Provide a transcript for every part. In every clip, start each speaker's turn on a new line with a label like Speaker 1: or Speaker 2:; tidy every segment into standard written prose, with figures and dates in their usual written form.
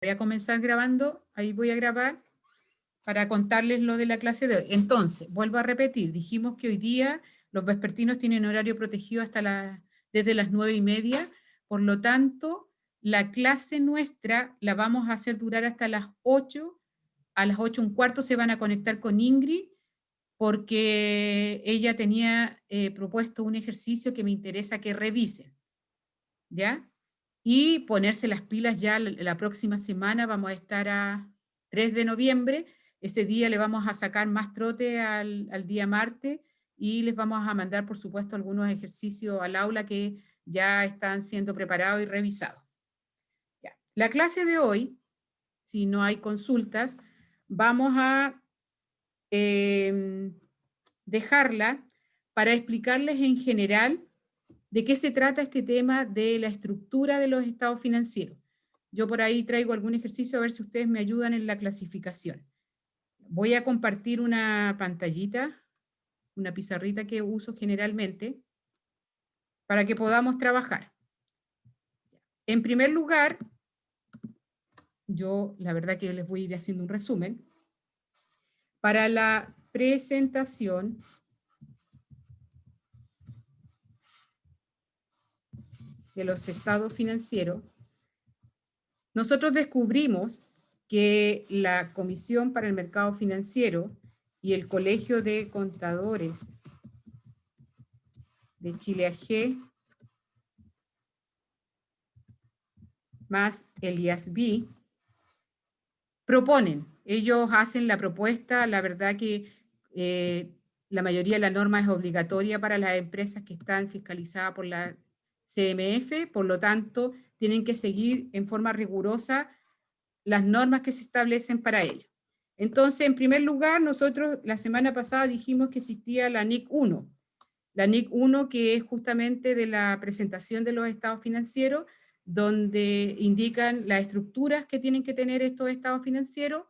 Speaker 1: voy a comenzar grabando, ahí voy a grabar para contarles lo de la clase de hoy. Entonces, vuelvo a repetir, dijimos que hoy día los vespertinos tienen horario protegido desde las 9:30, por lo tanto, la clase nuestra la vamos a hacer durar hasta las 8, a las 8:15 se van a conectar con Ingrid, porque ella tenía propuesto un ejercicio que me interesa que revisen, ¿ya? Y ponerse las pilas ya la próxima semana, vamos a estar a 3 de noviembre, ese día le vamos a sacar más trote al día martes y les vamos a mandar, por supuesto, algunos ejercicios al aula que ya están siendo preparados y revisados. Ya. La clase de hoy, si no hay consultas, vamos a dejarla para explicarles en general de qué se trata este tema de la estructura de los estados financieros. Yo por ahí traigo algún ejercicio a ver si ustedes me ayudan en la clasificación. Voy a compartir una pantallita, una pizarrita que uso generalmente para que podamos trabajar. En primer lugar, yo la verdad que les voy a ir haciendo un resumen. Para la presentación de los estados financieros, nosotros descubrimos que la Comisión para el Mercado Financiero y el Colegio de Contadores de Chile AG, más el IASB, proponen, ellos hacen la propuesta, la verdad que la mayoría de la norma es obligatoria para las empresas que están fiscalizadas por la CMF, por lo tanto, tienen que seguir en forma rigurosa las normas que se establecen para ello. Entonces, en primer lugar, nosotros la semana pasada dijimos que existía la NIC 1. La NIC 1, que es justamente de la presentación de los estados financieros, donde indican las estructuras que tienen que tener estos estados financieros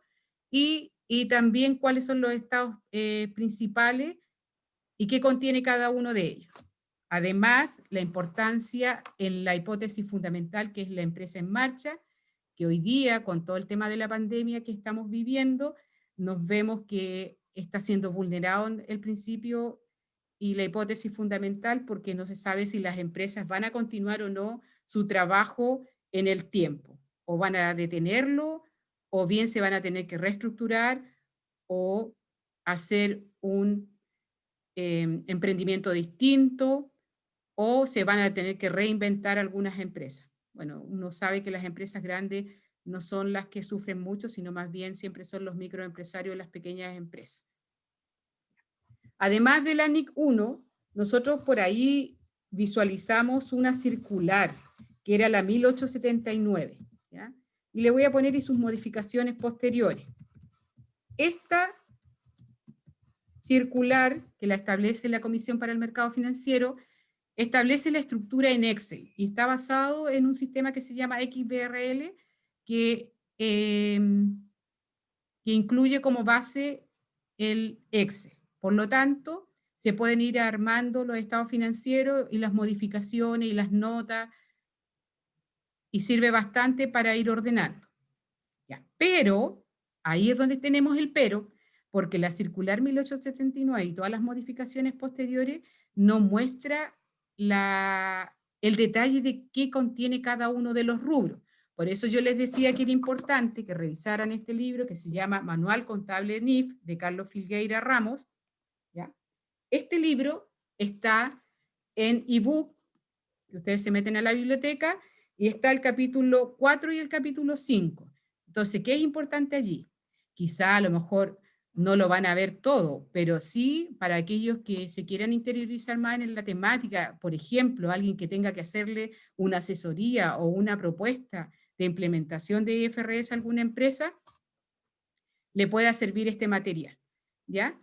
Speaker 1: y también cuáles son los estados principales y qué contiene cada uno de ellos. Además, la importancia en la hipótesis fundamental, que es la empresa en marcha, que hoy día, con todo el tema de la pandemia que estamos viviendo, nos vemos que está siendo vulnerado el principio y la hipótesis fundamental, porque no se sabe si las empresas van a continuar o no su trabajo en el tiempo, o van a detenerlo, o bien se van a tener que reestructurar o hacer un emprendimiento distinto, o se van a tener que reinventar algunas empresas. Bueno, uno sabe que las empresas grandes no son las que sufren mucho, sino más bien siempre son los microempresarios y las pequeñas empresas. Además de la NIC 1, nosotros por ahí visualizamos una circular, que era la 1879, ¿ya? Y le voy a poner y sus modificaciones posteriores. Esta circular, que la establece la Comisión para el Mercado Financiero, establece la estructura en Excel y está basado en un sistema que se llama XBRL, que incluye como base el Excel. Por lo tanto, se pueden ir armando los estados financieros y las modificaciones y las notas, y sirve bastante para ir ordenando. Ya. Pero, ahí es donde tenemos el pero, porque la circular 1879 y todas las modificaciones posteriores no muestra el detalle de qué contiene cada uno de los rubros. Por eso yo les decía que era importante que revisaran este libro que se llama Manual Contable NIF, de Carlos Filgueira Ramos. ¿Ya? Este libro está en ebook, que ustedes se meten a la biblioteca, y está el capítulo 4 y el capítulo 5. Entonces, ¿qué es importante allí? Quizá a lo mejor no lo van a ver todo, pero sí para aquellos que se quieran interiorizar más en la temática, por ejemplo, alguien que tenga que hacerle una asesoría o una propuesta de implementación de IFRS a alguna empresa, le pueda servir este material, ¿ya?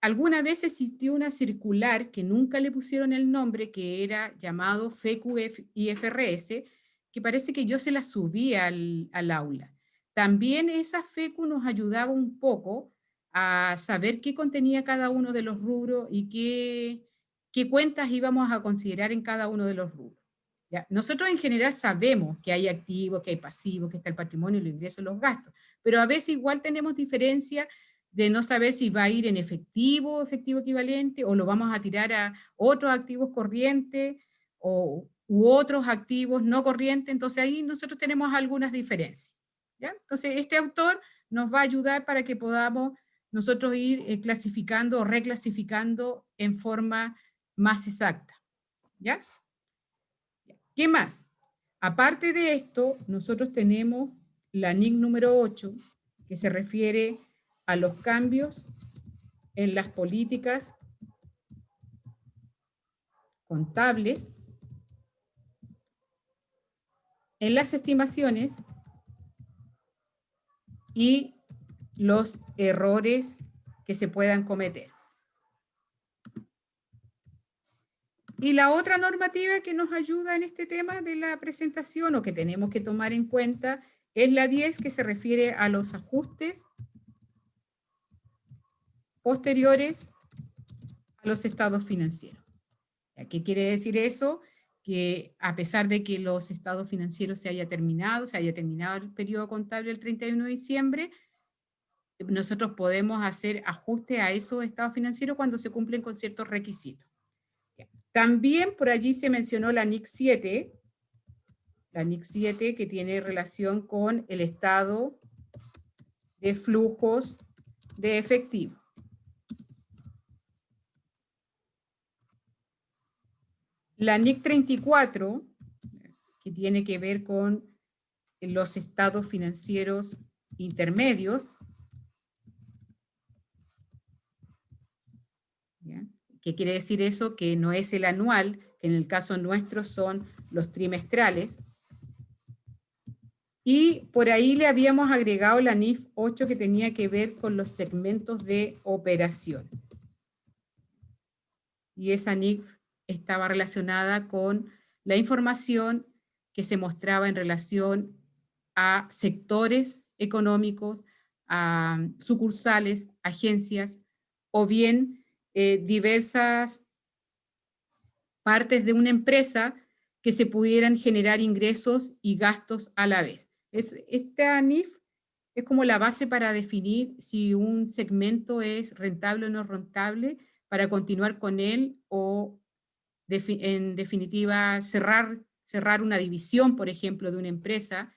Speaker 1: Alguna vez existió una circular que nunca le pusieron el nombre, que era llamado FECU-IFRS, que parece que yo se la subí al aula. También esa FECU nos ayudaba un poco a saber qué contenía cada uno de los rubros y qué cuentas íbamos a considerar en cada uno de los rubros. ¿Ya? Nosotros en general sabemos que hay activos, que hay pasivos, que está el patrimonio, los ingresos, los gastos, pero a veces igual tenemos diferencia de no saber si va a ir en efectivo, efectivo equivalente, o lo vamos a tirar a otros activos corrientes, u otros activos no corrientes. Entonces ahí nosotros tenemos algunas diferencias. ¿Ya? Entonces este autor nos va a ayudar para que podamos nosotros ir clasificando o reclasificando en forma más exacta. ¿Ya? ¿Qué más? Aparte de esto, nosotros tenemos la NIC número 8, que se refiere a los cambios en las políticas contables, en las estimaciones y los errores que se puedan cometer. Y la otra normativa que nos ayuda en este tema de la presentación o que tenemos que tomar en cuenta es la 10, que se refiere a los ajustes posteriores a los estados financieros. ¿Qué quiere decir eso? Que a pesar de que los estados financieros se haya terminado el periodo contable el 31 de diciembre, nosotros podemos hacer ajuste a esos estados financieros cuando se cumplen con ciertos requisitos. También por allí se mencionó la NIC 7, que tiene relación con el estado de flujos de efectivo. La NIC 34, que tiene que ver con los estados financieros intermedios. ¿Ya? ¿Qué quiere decir eso? Que no es el anual, que en el caso nuestro son los trimestrales. Y por ahí le habíamos agregado la NIF 8, que tenía que ver con los segmentos de operación. Y esa NIF estaba relacionada con la información que se mostraba en relación a sectores económicos, a sucursales, agencias, o bien diversas partes de una empresa que se pudieran generar ingresos y gastos a la vez. Esta NIF es como la base para definir si un segmento es rentable o no rentable, para continuar con él o en definitiva cerrar una división, por ejemplo, de una empresa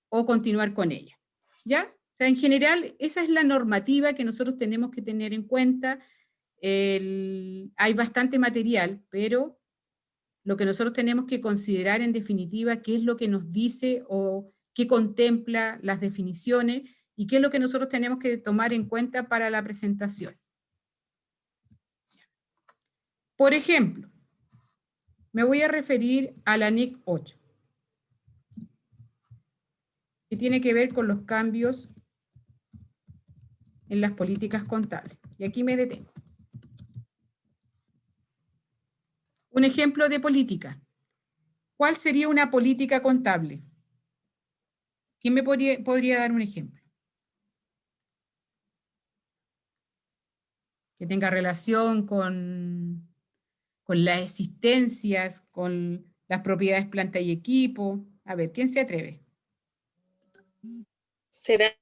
Speaker 1: o continuar con ella. ¿Ya? O sea, en general, esa es la normativa que nosotros tenemos que tener en cuenta. Hay bastante material, pero lo que nosotros tenemos que considerar en definitiva, qué es lo que nos dice o qué contempla las definiciones y qué es lo que nosotros tenemos que tomar en cuenta para la presentación. Por ejemplo, me voy a referir a la NIC 8, que tiene que ver con los cambios en las políticas contables. Y aquí me detengo. Un ejemplo de política. ¿Cuál sería una política contable? ¿Quién me podría dar un ejemplo? Que tenga relación con las existencias, con las propiedades, planta y equipo. A ver, ¿quién se atreve?
Speaker 2: ¿Será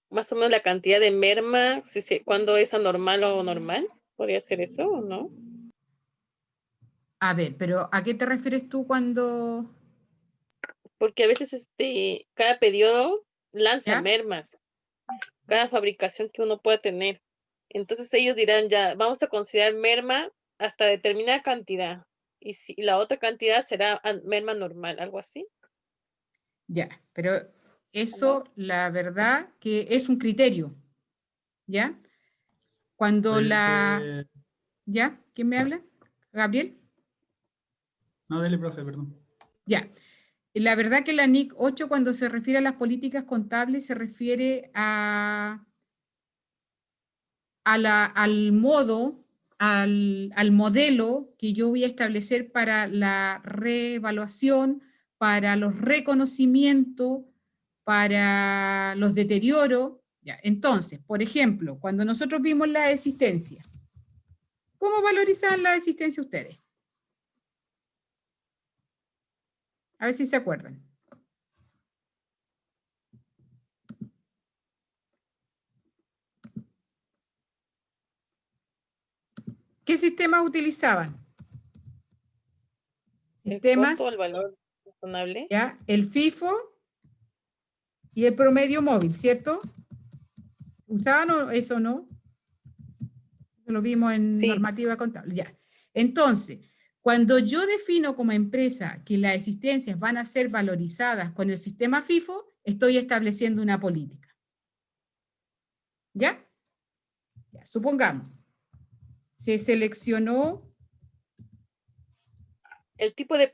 Speaker 2: más o menos la cantidad de merma, cuando es anormal o normal? ¿Podría ser eso o no?
Speaker 1: A ver, pero ¿a qué te refieres tú cuando...?
Speaker 2: Porque a veces cada periodo lanza
Speaker 1: ¿Ya?
Speaker 2: mermas, cada fabricación que uno pueda tener. Entonces ellos dirán, ya, vamos a considerar merma hasta determinada cantidad. Y si la otra cantidad será merma normal, algo así.
Speaker 1: Ya, pero eso,
Speaker 2: ¿No?
Speaker 1: la verdad, que es un criterio, ¿ya? Cuando
Speaker 3: Puede
Speaker 1: la...
Speaker 3: ser...
Speaker 1: ¿Ya? ¿Quién me habla? ¿Gabriel?
Speaker 3: No, dele, profe, perdón.
Speaker 1: Ya. La verdad que la NIC 8, cuando se refiere a las políticas contables, se refiere al modo, al modelo que yo voy a establecer para la reevaluación, para los reconocimientos, para los deterioros. Ya. Entonces, por ejemplo, cuando nosotros vimos la existencia, ¿cómo valorizan la existencia ustedes? A ver si se acuerdan. ¿Qué sistemas utilizaban?
Speaker 2: El
Speaker 1: Sistemas,
Speaker 2: costo, el valor razonable.
Speaker 1: ya, el FIFO y el promedio móvil, ¿cierto? ¿Usaban eso o no? Lo vimos en
Speaker 2: Sí.
Speaker 1: normativa contable, ya. Entonces, cuando yo defino como empresa que las existencias van a ser valorizadas con el sistema FIFO, estoy estableciendo una política. ¿Ya? Ya, supongamos, se seleccionó
Speaker 2: ¿El tipo de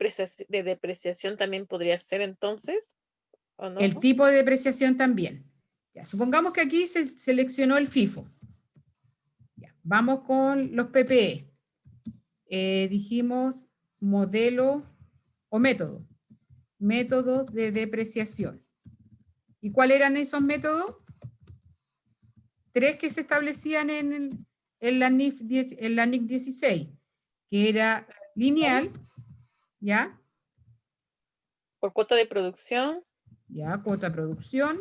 Speaker 2: depreciación también podría ser entonces? ¿O no?
Speaker 1: el tipo de depreciación también. Ya, supongamos que aquí se seleccionó el FIFO. Ya, vamos con los PPE. Dijimos modelo o método. Métodos de depreciación. ¿Y cuáles eran esos métodos? 3 que se establecían en la NIC 16, que era lineal, ¿ya?
Speaker 2: Por cuota de producción,
Speaker 1: Ya, cuota de producción.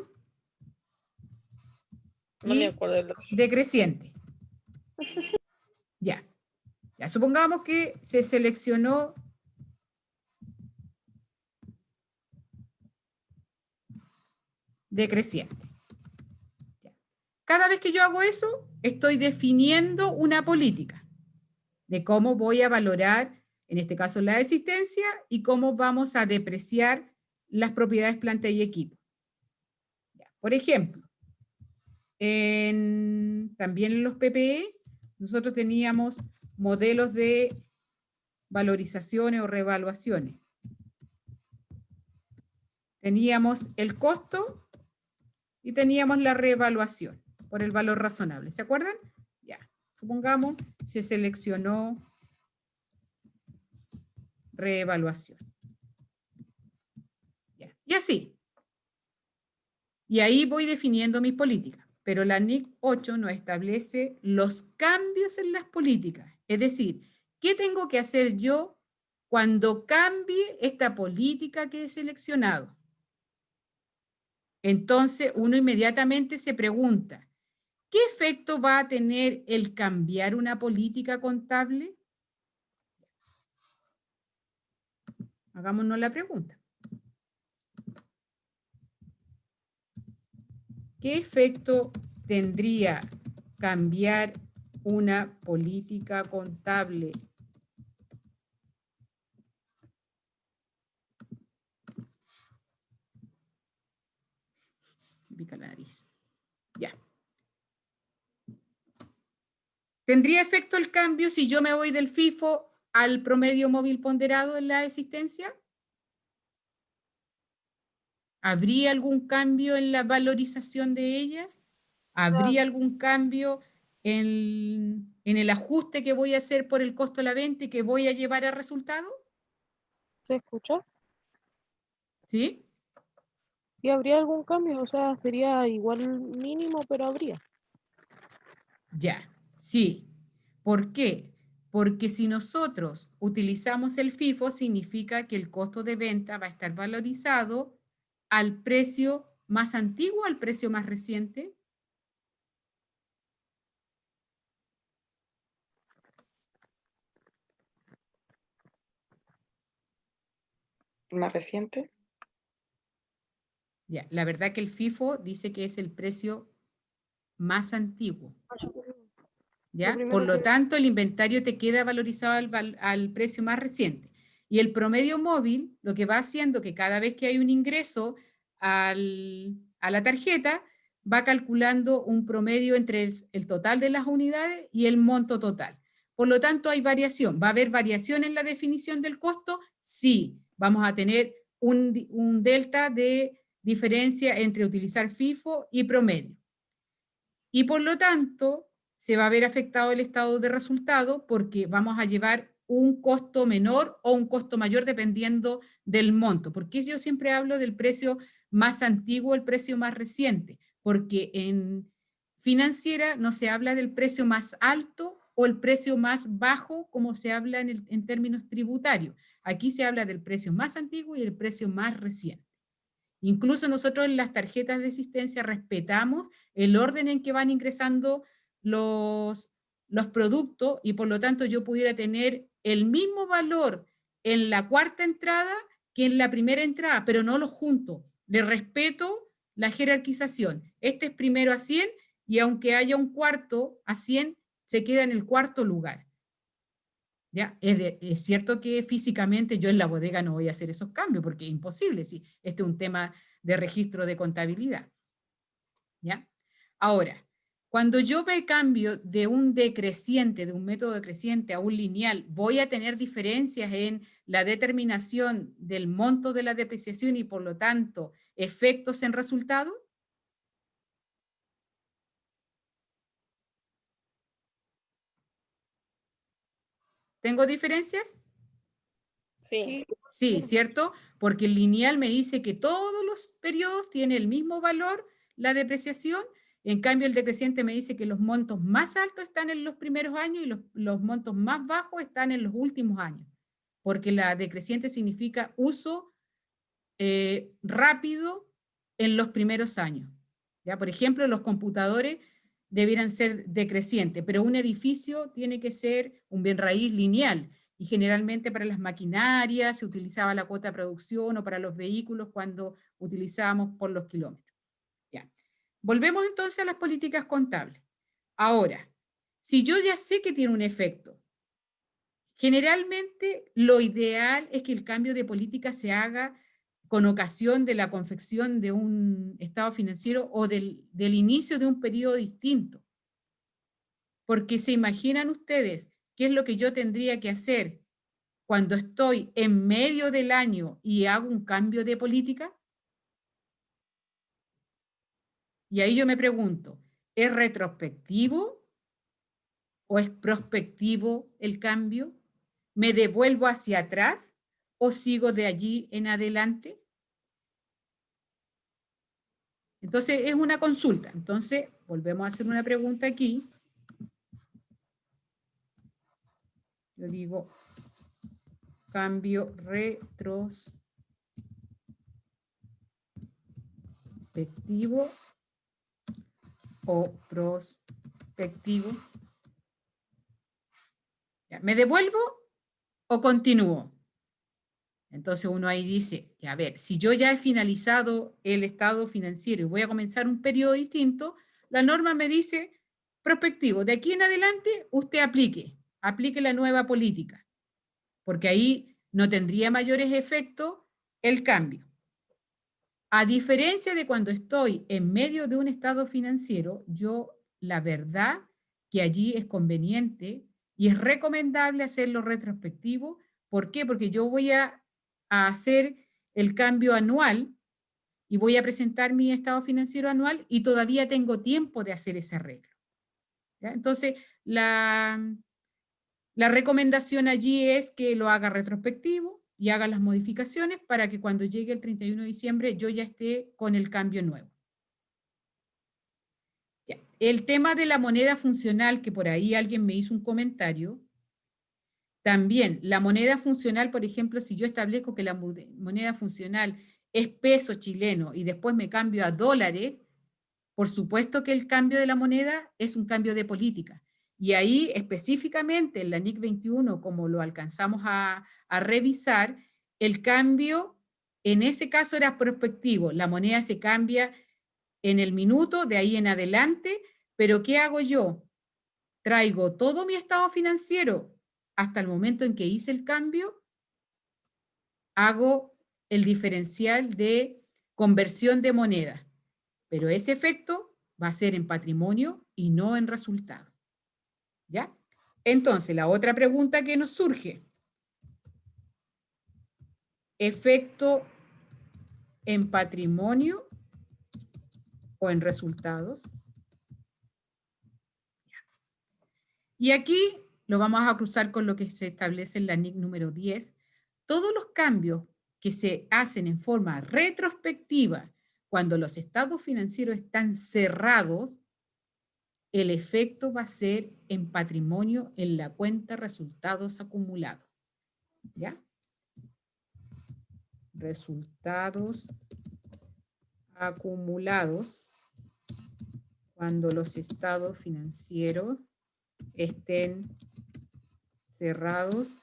Speaker 2: no
Speaker 1: Y
Speaker 2: me acuerdo de lo
Speaker 1: decreciente. Ya. Ya, supongamos que se seleccionó decreciente. Ya. Cada vez que yo hago eso, estoy definiendo una política de cómo voy a valorar, en este caso, la existencia y cómo vamos a depreciar las propiedades, planta y equipo. Ya. Por ejemplo, también en los PPE, nosotros teníamos modelos de valorizaciones o revaluaciones. Teníamos el costo y teníamos la reevaluación por el valor razonable. ¿Se acuerdan? Ya. Supongamos se seleccionó reevaluación. Ya. Y así. Y ahí voy definiendo mis políticas. Pero la NIC 8 nos establece los cambios en las políticas. Es decir, ¿qué tengo que hacer yo cuando cambie esta política que he seleccionado? Entonces, uno inmediatamente se pregunta, ¿qué efecto va a tener el cambiar una política contable? Hagámonos la pregunta. ¿Qué efecto tendría cambiar una política contable? Me pica la nariz. Ya. ¿Tendría efecto el cambio si yo me voy del FIFO al promedio móvil ponderado en la existencia? ¿Habría algún cambio en la valorización de ellas? ¿Habría algún cambio en el ajuste que voy a hacer por el costo de la venta y que voy a llevar a resultado?
Speaker 4: ¿Se escucha?
Speaker 1: ¿Sí?
Speaker 4: Sí, habría algún cambio, o sea, sería igual mínimo, pero habría.
Speaker 1: Ya, sí. ¿Por qué? Porque si nosotros utilizamos el FIFO, significa que el costo de venta va a estar valorizado al precio más antiguo, al precio más reciente.
Speaker 5: ¿Más reciente?
Speaker 1: Ya, la verdad que el FIFO dice que es el precio más antiguo. ¿Ya? Por lo tanto, el inventario te queda valorizado al precio más reciente. Y el promedio móvil lo que va haciendo que cada vez que hay un ingreso a la tarjeta, va calculando un promedio entre el total de las unidades y el monto total. Por lo tanto, hay variación. ¿Va a haber variación en la definición del costo? Sí, vamos a tener un delta de diferencia entre utilizar FIFO y promedio. Y por lo tanto, se va a ver afectado el estado de resultado porque vamos a llevar un costo menor o un costo mayor dependiendo del monto. ¿Por qué yo siempre hablo del precio más antiguo, el precio más reciente? Porque en financiera no se habla del precio más alto o el precio más bajo como se habla en términos tributarios. Aquí se habla del precio más antiguo y el precio más reciente. Incluso nosotros en las tarjetas de existencia respetamos el orden en que van ingresando los productos y por lo tanto yo pudiera tener el mismo valor en la cuarta entrada que en la primera entrada, pero no los junto. Le respeto la jerarquización. Este es primero a 100 y aunque haya un cuarto a 100, se queda en el cuarto lugar. ¿Ya? Es cierto que físicamente yo en la bodega no voy a hacer esos cambios porque es imposible, si este es un tema de registro de contabilidad. ¿Ya? Ahora, cuando yo me cambio de un decreciente, de un método decreciente a un lineal, ¿voy a tener diferencias en la determinación del monto de la depreciación y por lo tanto efectos en resultado? ¿Tengo diferencias?
Speaker 2: Sí.
Speaker 1: Sí, ¿cierto? Porque el lineal me dice que todos los periodos tienen el mismo valor, la depreciación. En cambio, el decreciente me dice que los montos más altos están en los primeros años y los montos más bajos están en los últimos años. Porque la decreciente significa uso rápido en los primeros años. ¿Ya? Por ejemplo, los computadores debieran ser decrecientes, pero un edificio tiene que ser un bien raíz lineal. Y generalmente para las maquinarias se utilizaba la cuota de producción o para los vehículos cuando utilizábamos por los kilómetros. Ya. Volvemos entonces a las políticas contables. Ahora, si yo ya sé que tiene un efecto, generalmente lo ideal es que el cambio de política se haga con ocasión de la confección de un estado financiero o del inicio de un periodo distinto. Porque se imaginan ustedes qué es lo que yo tendría que hacer cuando estoy en medio del año y hago un cambio de política. Y ahí yo me pregunto, ¿es retrospectivo o es prospectivo el cambio? ¿Me devuelvo hacia atrás o sigo de allí en adelante? Entonces es una consulta. Entonces volvemos a hacer una pregunta aquí. Yo digo cambio retrospectivo o prospectivo. ¿Ya? ¿Me devuelvo o continúo? Entonces uno ahí dice, a ver, si yo ya he finalizado el estado financiero y voy a comenzar un periodo distinto, la norma me dice, prospectivo, de aquí en adelante usted aplique la nueva política, porque ahí no tendría mayores efectos el cambio. A diferencia de cuando estoy en medio de un estado financiero, yo la verdad que allí es conveniente y es recomendable hacerlo retrospectivo. ¿Por qué? Porque yo voy a hacer el cambio anual y voy a presentar mi estado financiero anual y todavía tengo tiempo de hacer ese arreglo. ¿Ya? Entonces, la recomendación allí es que lo haga retrospectivo y haga las modificaciones para que cuando llegue el 31 de diciembre yo ya esté con el cambio nuevo. Ya. El tema de la moneda funcional, que por ahí alguien me hizo un comentario, también la moneda funcional, por ejemplo, si yo establezco que la moneda funcional es peso chileno y después me cambio a dólares, por supuesto que el cambio de la moneda es un cambio de política. Y ahí específicamente en la NIC 21, como lo alcanzamos a revisar, el cambio en ese caso era prospectivo. La moneda se cambia en el minuto, de ahí en adelante, pero ¿qué hago yo? Traigo todo mi estado financiero hasta el momento en que hice el cambio, hago el diferencial de conversión de moneda, pero ese efecto va a ser en patrimonio y no en resultado. ¿Ya? Entonces, la otra pregunta que nos surge, ¿efecto en patrimonio o en resultados? Y aquí lo vamos a cruzar con lo que se establece en la NIC número 10. Todos los cambios que se hacen en forma retrospectiva cuando los estados financieros están cerrados, el efecto va a ser en patrimonio en la cuenta resultados acumulados. ¿Ya? resultados acumulados cuando los estados financieros estén cerrados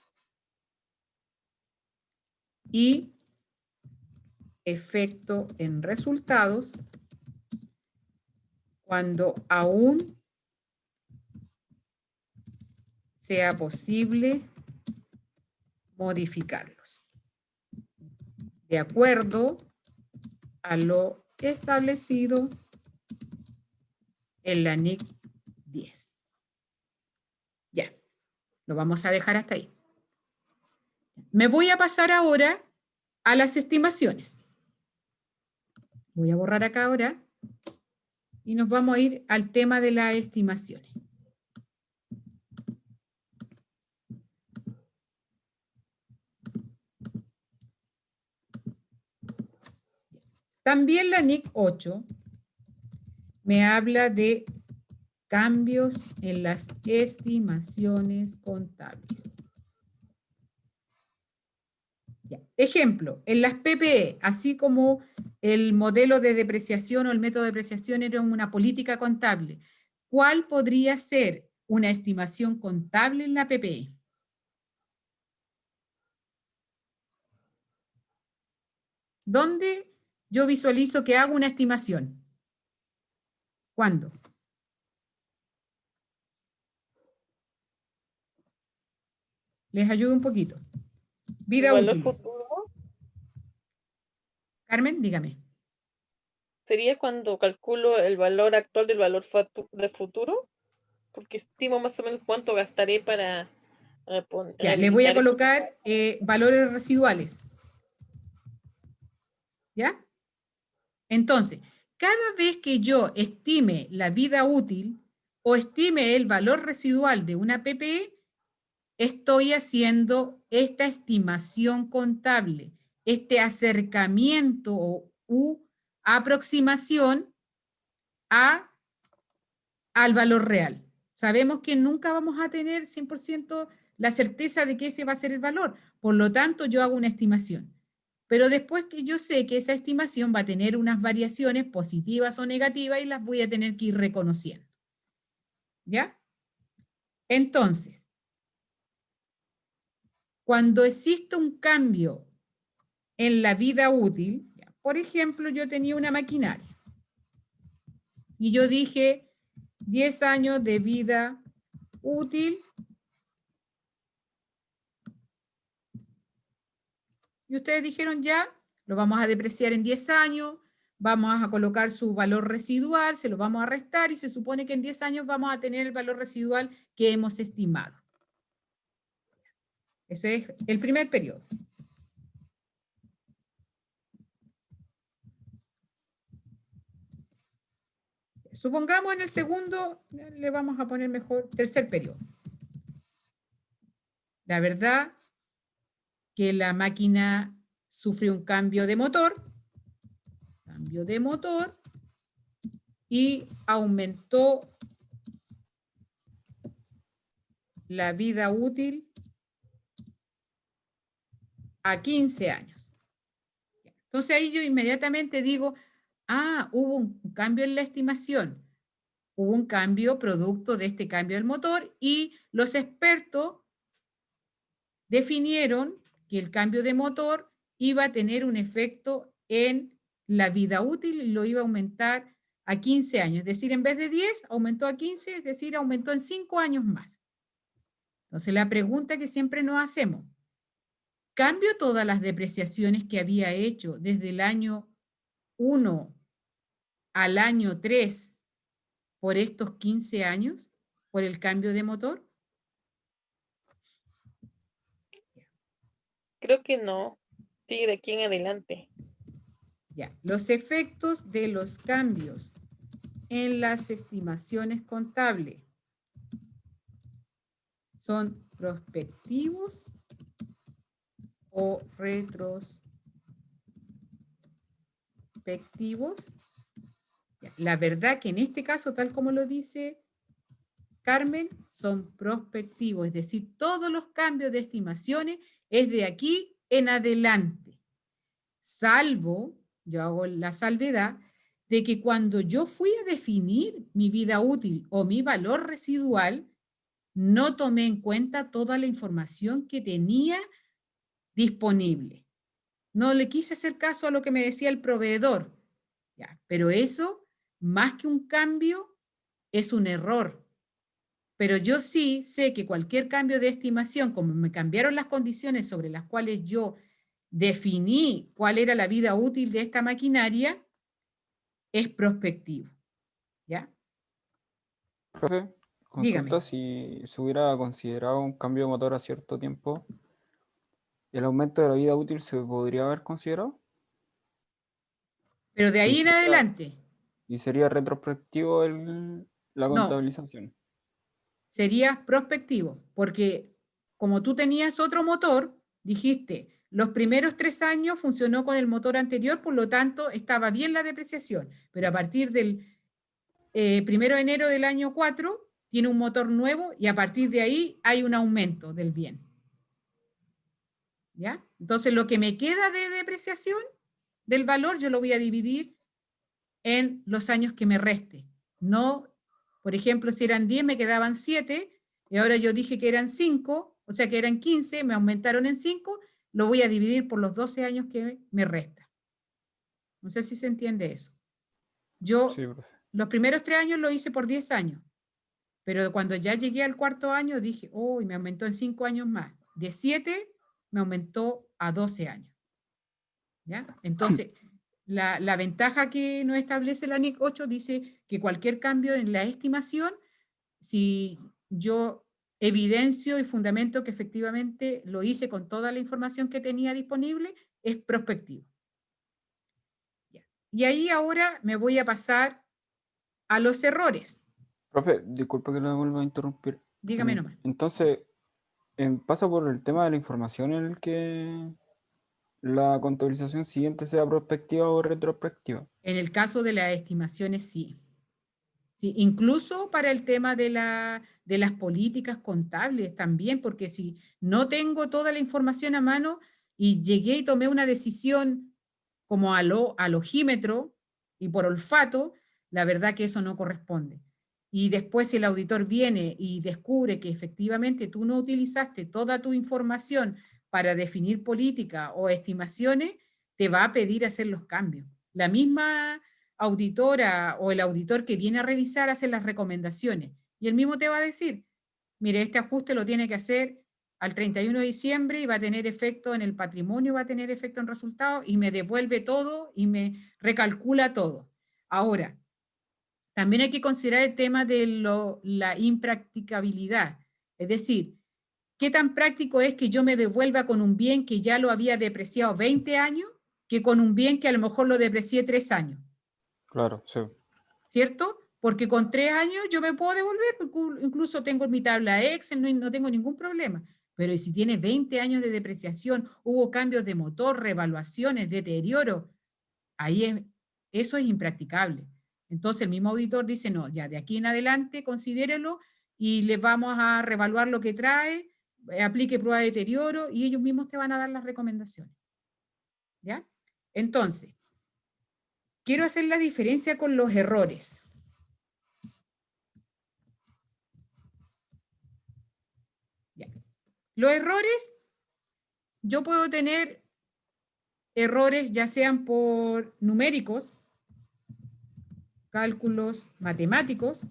Speaker 1: y efecto en resultados cuando aún sea posible modificarlos de acuerdo a lo establecido en la NIC 10. Ya, lo vamos a dejar hasta ahí. Me voy a pasar ahora a las estimaciones. Voy a borrar acá ahora y nos vamos a ir al tema de las estimaciones. También la NIC 8 me habla de cambios en las estimaciones contables. Ya. Ejemplo, en las PPE, así como el modelo de depreciación o el método de depreciación era una política contable, ¿cuál podría ser una estimación contable en la PPE? ¿Dónde yo visualizo que hago una estimación? ¿Cuándo? Les ayudo un poquito. Vida
Speaker 2: ¿El valor
Speaker 1: útiles.
Speaker 2: futuro
Speaker 1: Carmen, dígame.
Speaker 2: sería cuando calculo el valor actual del valor de futuro? Porque estimo más o menos cuánto gastaré para
Speaker 1: Ya, le voy a
Speaker 2: rehabilitar eso.
Speaker 1: colocar valores residuales. ¿Ya? Entonces, cada vez que yo estime la vida útil o estime el valor residual de una PPE, estoy haciendo esta estimación contable, este acercamiento u aproximación al valor real. Sabemos que nunca vamos a tener 100% la certeza de que ese va a ser el valor. Por lo tanto, yo hago una estimación. Pero después que yo sé que esa estimación va a tener unas variaciones positivas o negativas y las voy a tener que ir reconociendo. ¿Ya? Entonces, cuando existe un cambio en la vida útil, por ejemplo, yo tenía una maquinaria y yo dije 10 años de vida útil y ustedes dijeron ya, lo vamos a depreciar en 10 años, vamos a colocar su valor residual, se lo vamos a restar y se supone que en 10 años vamos a tener el valor residual que hemos estimado. Ese es el primer periodo. Supongamos en el segundo, le vamos a poner mejor tercer periodo. La verdad que la máquina sufrió un cambio de motor y aumentó la vida útil a 15 años. Entonces ahí yo inmediatamente digo, hubo un cambio en la estimación, hubo un cambio producto de este cambio del motor y los expertos definieron que el cambio de motor iba a tener un efecto en la vida útil y lo iba a aumentar a 15 años. Es decir, en vez de 10, aumentó a 15, es decir, aumentó en 5 años más. Entonces, la pregunta que siempre nos hacemos, ¿cambio todas las depreciaciones que había hecho desde el año 1 al año 3 por estos 15 años, por el cambio de motor?
Speaker 2: Creo que no. Sí, de aquí en adelante.
Speaker 1: Ya, los efectos de los cambios en las estimaciones contables son prospectivos o retrospectivos. La verdad que en este caso, tal como lo dice Carmen, son prospectivos, es decir, todos los cambios de estimaciones es de aquí en adelante. salvo, yo hago la salvedad, de que cuando yo fui a definir mi vida útil o mi valor residual, no tomé en cuenta toda la información que tenía disponible. No le quise hacer caso a lo que me decía el proveedor. Ya, pero eso, más que un cambio, es un error. Pero yo sí sé que cualquier cambio de estimación, como me cambiaron las condiciones sobre las cuales yo definí cuál era la vida útil de esta maquinaria, es prospectivo. ¿Ya?
Speaker 6: Profe,
Speaker 1: Dígame.
Speaker 6: consulta si se hubiera considerado un cambio de motor a cierto tiempo, ¿el aumento de la vida útil se podría haber considerado?
Speaker 1: Pero de ahí en
Speaker 6: sería-
Speaker 1: adelante,
Speaker 6: ¿Y sería retrospectivo la
Speaker 1: no,
Speaker 6: contabilización?
Speaker 1: sería prospectivo, porque como tú tenías otro motor, dijiste, los primeros 3 años funcionó con el motor anterior, por lo tanto estaba bien la depreciación, pero a partir del 1 de enero del año 4 tiene un motor nuevo y a partir de ahí hay un aumento del bien. ¿Ya? Entonces lo que me queda de depreciación del valor yo lo voy a dividir en los años que me reste. No, por ejemplo, si eran 10 me quedaban 7 y ahora yo dije que eran 5, o sea que eran 15, me aumentaron en 5, lo voy a dividir por los 12 años que me resta. No sé si se entiende eso. Yo
Speaker 6: Sí, profe.
Speaker 1: los primeros 3 años lo hice por 10 años, pero cuando ya llegué al 4.º año dije, oh, me aumentó en 5 años más. De 7 me aumentó a 12 años. ¿Ya? Entonces, la ventaja que nos establece la NIC 8 dice que cualquier cambio en la estimación, si yo evidencio y fundamento que efectivamente lo hice con toda la información que tenía disponible, es prospectivo. ¿Ya? Y ahí ahora me voy a pasar a los errores.
Speaker 6: Profe, disculpa que la vuelva a interrumpir.
Speaker 1: Dígame nomás.
Speaker 6: Entonces, pasa por el tema de la información en el que la contabilización siguiente sea prospectiva o retrospectiva.
Speaker 1: En el caso de las estimaciones, sí. Sí, incluso para el tema de las políticas contables también, porque si no tengo toda la información a mano y llegué y tomé una decisión como al ojímetro y por olfato, la verdad que eso no corresponde. Y después si el auditor viene y descubre que efectivamente tú no utilizaste toda tu información para definir política o estimaciones, te va a pedir hacer los cambios. La misma auditora o el auditor que viene a revisar hace las recomendaciones y el mismo te va a decir, mire, este ajuste lo tiene que hacer al 31 de diciembre y va a tener efecto en el patrimonio, va a tener efecto en resultados y me devuelve todo y me recalcula todo. Ahora, también hay que considerar el tema de la impracticabilidad, es decir, ¿qué tan práctico es que yo me devuelva con un bien que ya lo había depreciado 20 años que con un bien que a lo mejor lo deprecié 3 años?
Speaker 6: Claro, sí.
Speaker 1: ¿Cierto? Porque con 3 años yo me puedo devolver, incluso tengo mi tabla Excel, no tengo ningún problema. Pero si tiene 20 años de depreciación, hubo cambios de motor, revaluaciones, deterioro, ahí eso es impracticable. Entonces el mismo auditor dice, no, ya de aquí en adelante considérelo y les vamos a revaluar lo que trae, aplique prueba de deterioro y ellos mismos te van a dar las recomendaciones. ¿Ya? Entonces, quiero hacer la diferencia con los errores. Ya. Los errores, yo puedo tener errores ya sean por numéricos, cálculos matemáticos,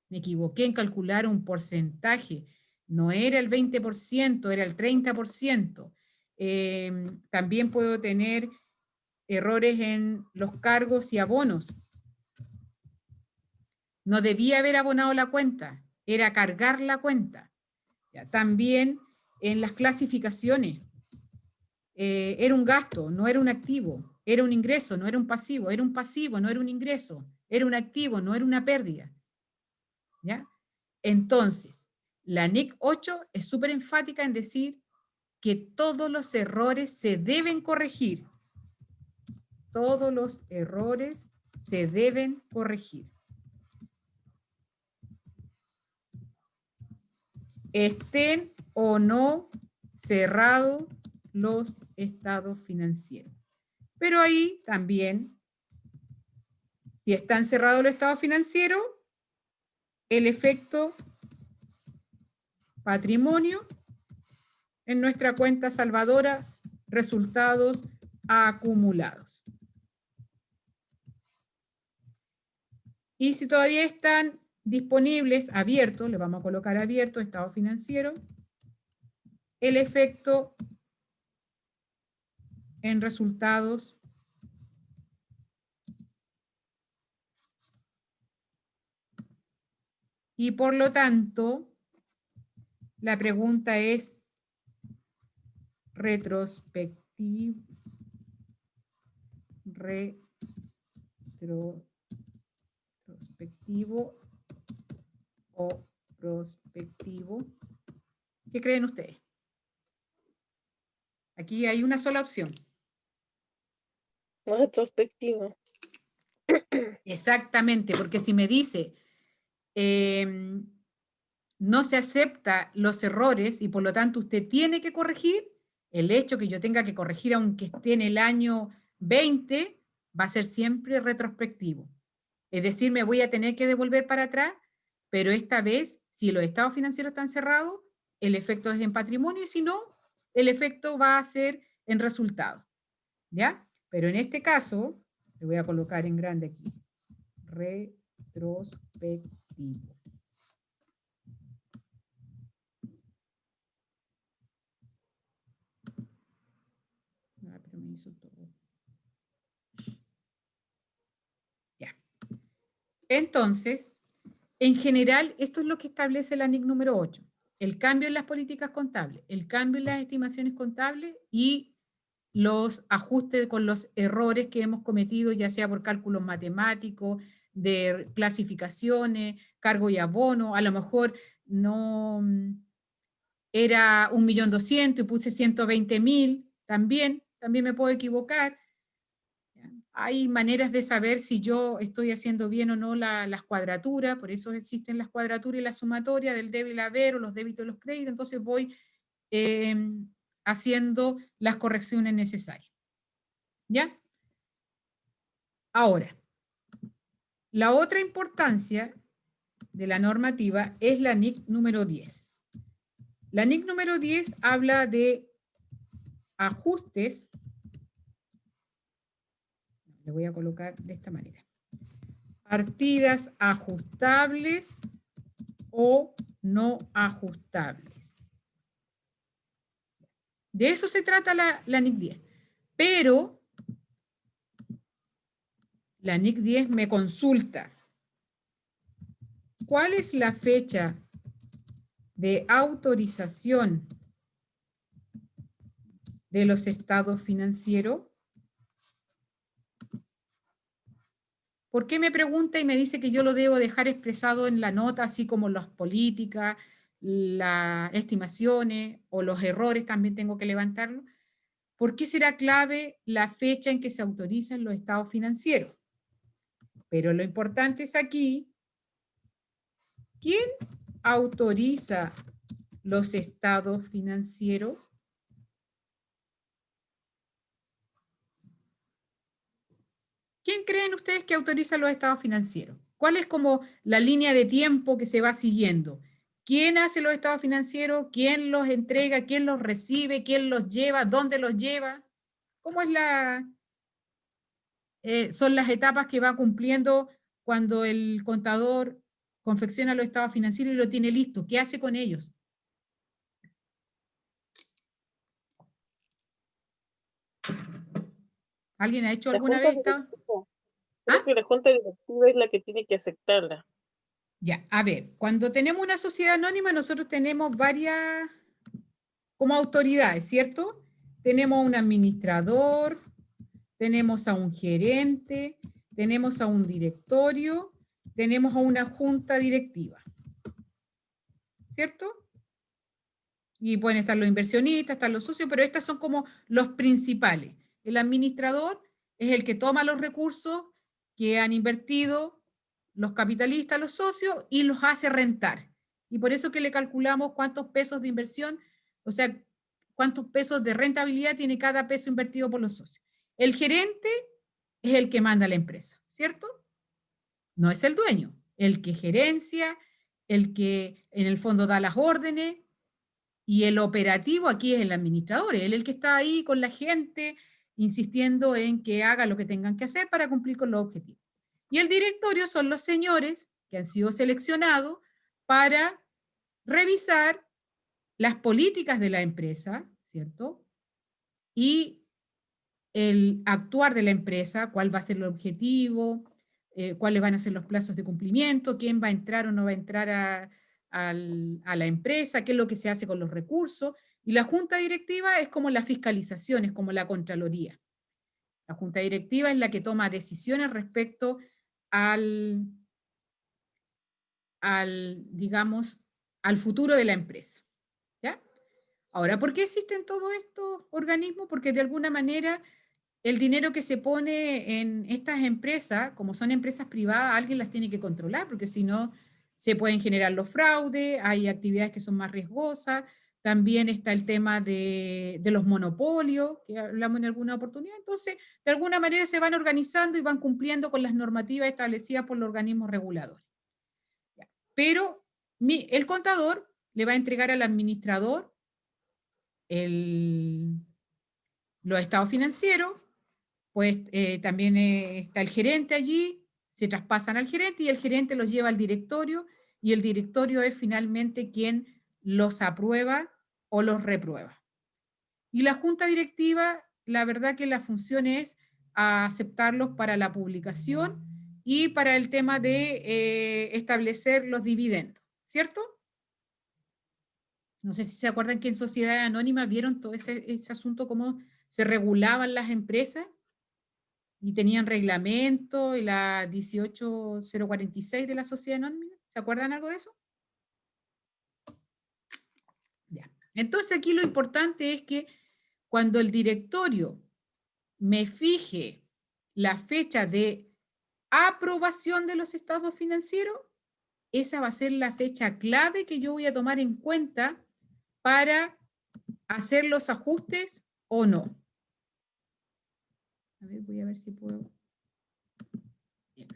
Speaker 1: me equivoqué en calcular un porcentaje, no era el 20%, era el 30%. También puedo tener errores en los cargos y abonos. No debía haber abonado la cuenta, era cargar la cuenta. Ya, también en las clasificaciones, era un gasto, no era un activo, era un ingreso, no era un pasivo, era un pasivo, no era un ingreso, era un activo, no era una pérdida. ¿Ya? Entonces, la NIC 8 es súper enfática en decir que todos los errores se deben corregir. Todos los errores se deben corregir. Estén o no cerrados los estados financieros. Pero ahí también, si están cerrados los estados financieros, el efecto patrimonio en nuestra cuenta salvadora, resultados acumulados. Y si todavía están disponibles, abiertos, le vamos a colocar abierto, estado financiero, el efecto en resultados y por lo tanto, la pregunta es retrospectivo o prospectivo. ¿Qué creen ustedes? Aquí hay una sola opción.
Speaker 2: Retrospectivo.
Speaker 1: Exactamente, porque si me dice no se acepta los errores y por lo tanto usted tiene que corregir, el hecho que yo tenga que corregir aunque esté en el año 20 va a ser siempre retrospectivo. Es decir, me voy a tener que devolver para atrás, pero esta vez, si los estados financieros están cerrados, el efecto es en patrimonio y si no, el efecto va a ser en resultado. ¿Ya? Pero en este caso, le voy a colocar en grande aquí, retrospectivo. Pero me hizo todo. Ya. Entonces, en general, esto es lo que establece la NIC número 8. El cambio en las políticas contables, el cambio en las estimaciones contables y los ajustes con los errores que hemos cometido, ya sea por cálculos matemáticos, de clasificaciones, cargo y abono, a lo mejor no era 1.200.000 y puse 120.000, también me puedo equivocar. Hay maneras de saber si yo estoy haciendo bien o no las cuadraturas, por eso existen las cuadraturas y la sumatoria del debe y el haber o los débitos y los créditos, entonces voy haciendo las correcciones necesarias. ¿Ya? Ahora, la otra importancia de la normativa es la NIC número 10. La NIC número 10 habla de ajustes. Le voy a colocar de esta manera. Partidas ajustables o no ajustables. De eso se trata la NIC 10. Pero la NIC 10 me consulta. ¿Cuál es la fecha de autorización de los estados financieros? ¿Por qué me pregunta y me dice que yo lo debo dejar expresado en la nota, así como las políticas, las estimaciones o los errores también tengo que levantarlo? ¿Por qué será clave la fecha en que se autorizan los estados financieros? Pero lo importante es aquí, ¿quién autoriza los estados financieros? ¿Quién creen ustedes que autoriza los estados financieros? ¿Cuál es como la línea de tiempo que se va siguiendo? ¿Quién hace los estados financieros? ¿Quién los entrega? ¿Quién los recibe? ¿Quién los lleva? ¿Dónde los lleva? ¿Cómo es son las etapas que va cumpliendo cuando el contador confecciona los estados financieros y lo tiene listo? ¿Qué hace con ellos? ¿Alguien ha hecho alguna vez esta?
Speaker 2: Creo que la junta directiva es la que tiene que aceptarla.
Speaker 1: Ya, a ver, cuando tenemos una sociedad anónima, nosotros tenemos varias como autoridades, ¿cierto? Tenemos un administrador, tenemos a un gerente, tenemos a un directorio, tenemos a una junta directiva, ¿cierto? Y pueden estar los inversionistas, están los socios, pero estas son como los principales. El administrador es el que toma los recursos que han invertido los capitalistas, los socios, y los hace rentar. Y por eso que le calculamos cuántos pesos de inversión, o sea, cuántos pesos de rentabilidad tiene cada peso invertido por los socios. El gerente es el que manda la empresa, ¿cierto? No es el dueño, el que gerencia, el que en el fondo da las órdenes, y el operativo aquí es el administrador, él es el que está ahí con la gente, insistiendo en que haga lo que tengan que hacer para cumplir con los objetivos. Y el directorio son los señores que han sido seleccionados para revisar las políticas de la empresa, ¿cierto? Y el actuar de la empresa, cuál va a ser el objetivo, cuáles van a ser los plazos de cumplimiento, quién va a entrar o no va a entrar a la empresa, qué es lo que se hace con los recursos. Y la junta directiva es como la fiscalización, es como la Contraloría. La junta directiva es la que toma decisiones respecto digamos, al futuro de la empresa. ¿Ya? Ahora, ¿por qué existen todos estos organismos? Porque de alguna manera el dinero que se pone en estas empresas, como son empresas privadas, alguien las tiene que controlar, porque si no, se pueden generar los fraudes, hay actividades que son más riesgosas, también está el tema de los monopolios, que hablamos en alguna oportunidad. Entonces, de alguna manera se van organizando y van cumpliendo con las normativas establecidas por los organismos reguladores. Pero el contador le va a entregar al administrador los estados financieros, pues también está el gerente allí, se traspasan al gerente y el gerente los lleva al directorio y el directorio es finalmente quien los aprueba o los reprueba. Y la junta directiva, la verdad que la función es aceptarlos para la publicación y para el tema de establecer los dividendos, ¿cierto? No sé si se acuerdan que en Sociedad Anónima vieron todo ese asunto, cómo se regulaban las empresas y tenían reglamento y la 18046 de la Sociedad Anónima. ¿Se acuerdan algo de eso? Ya. Entonces aquí lo importante es que cuando el directorio me fije la fecha de aprobación de los estados financieros, esa va a ser la fecha clave que yo voy a tomar en cuenta para hacer los ajustes o no. A ver, voy a ver si puedo. Bien.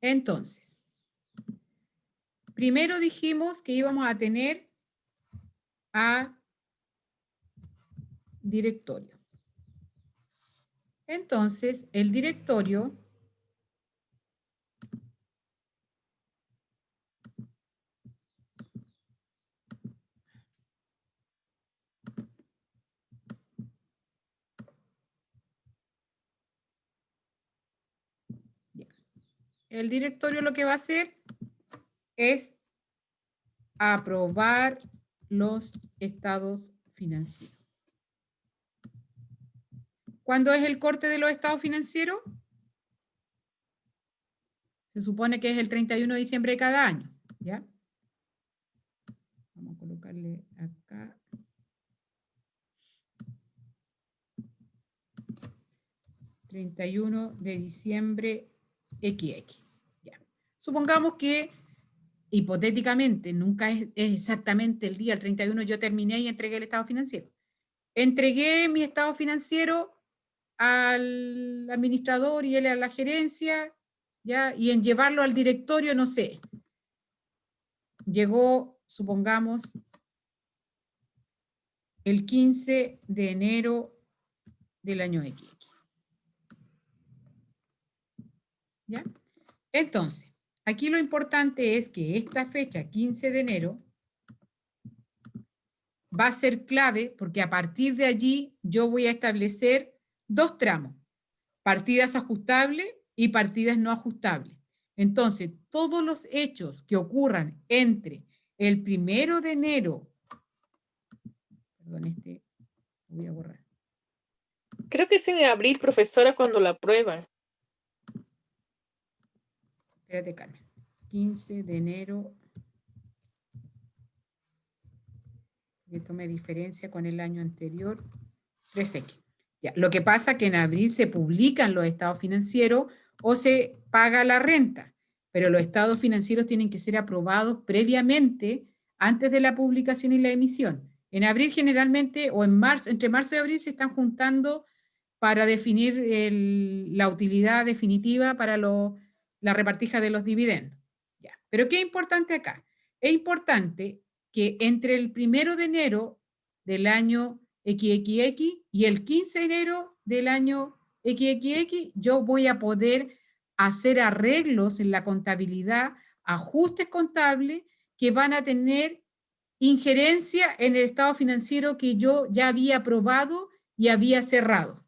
Speaker 1: Entonces, primero dijimos que íbamos a tener a directorio. Entonces, el directorio lo que va a hacer es aprobar los estados financieros. ¿Cuándo es el corte de los estados financieros? Se supone que es el 31 de diciembre de cada año, ¿ya? Vamos a colocarle acá. ...31 de diciembre XX. Ya. Supongamos que, hipotéticamente, nunca es exactamente el día, el 31, yo terminé y entregué el estado financiero. Entregué mi estado financiero al administrador y él a la gerencia, ¿ya? Y en llevarlo al directorio, no sé. Llegó, supongamos, el 15 de enero del año X. ¿Ya? Entonces, aquí lo importante es que esta fecha, 15 de enero, va a ser clave porque a partir de allí yo voy a establecer dos tramos, partidas ajustables y partidas no ajustables. Entonces, todos los hechos que ocurran entre el 1 de enero, perdón, lo voy a borrar.
Speaker 2: Creo que es en abril, profesora, cuando la aprueban.
Speaker 1: Espérate, Carmen. 15 de enero. Esto me diferencia con el año anterior. 3X. Ya. Lo que pasa es que en abril se publican los estados financieros o se paga la renta, pero los estados financieros tienen que ser aprobados previamente antes de la publicación y la emisión. En abril generalmente, o en marzo, entre marzo y abril se están juntando para definir la utilidad definitiva para la repartija de los dividendos. Ya. Pero ¿qué es importante acá? Es importante que entre el 1 de enero del año XXX y el 15 de enero del año XXX, yo voy a poder hacer arreglos en la contabilidad, ajustes contables que van a tener injerencia en el estado financiero que yo ya había aprobado y había cerrado.